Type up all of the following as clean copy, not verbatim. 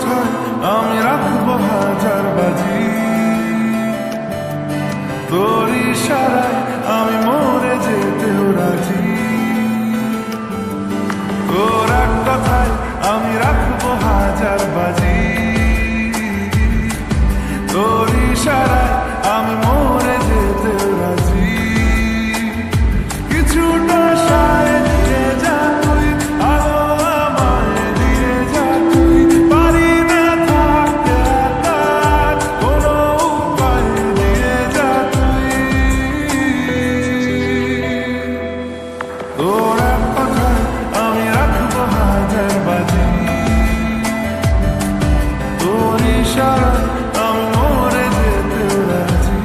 কথায় আমি রাখবো হাজার বাজি, তোর ইশারায় আমি মরে যেতেও রাজি। তোর এক কথায় আমি রাখবো হাজার বাজি, তোর ইশারায় আমি মরে যেতেও রাজি। কিছুটা সায় দিয়ে যা তুই, আলো আমায় দিয়ে যা তুই, পারি না থাকতে একা, কোনো উপায় দিয়ে যা তুই। তোর এক কথায় আমি রাখবো হাজার বাজি, তোর ইশারায় আমি মরে যেতেও রাজি।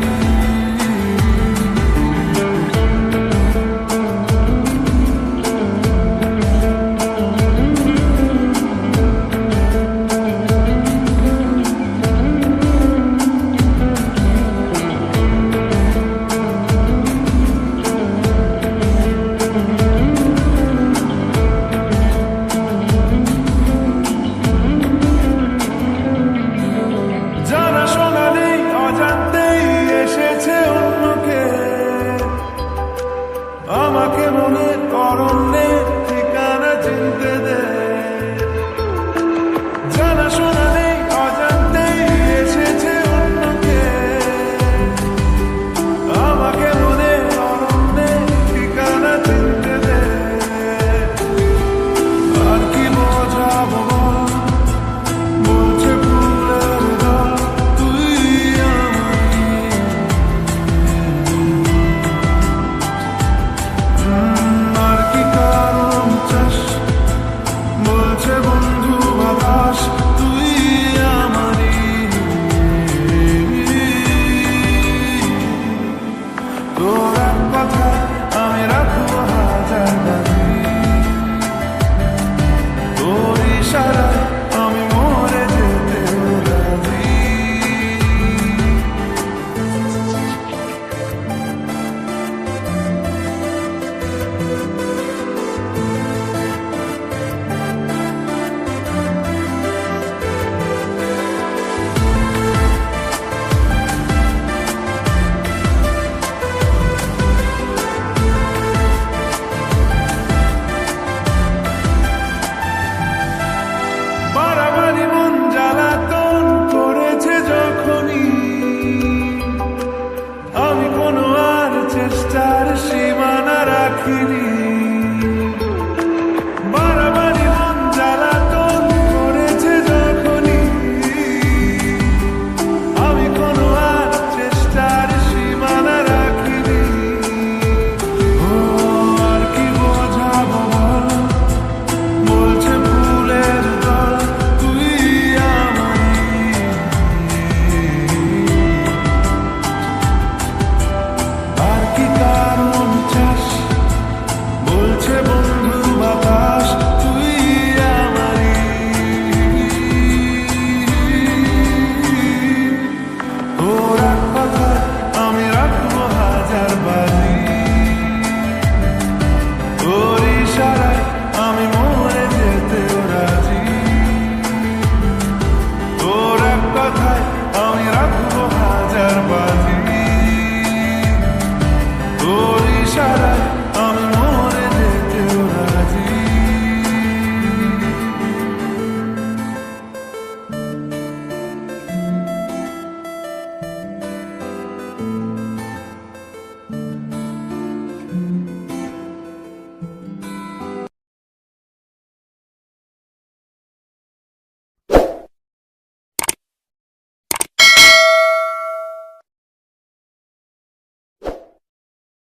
জানা শোনা নেই, অজান্তেই এসেছে অন্যকে, আমাকে মনে করণে ঠিকানা চিনতে দে।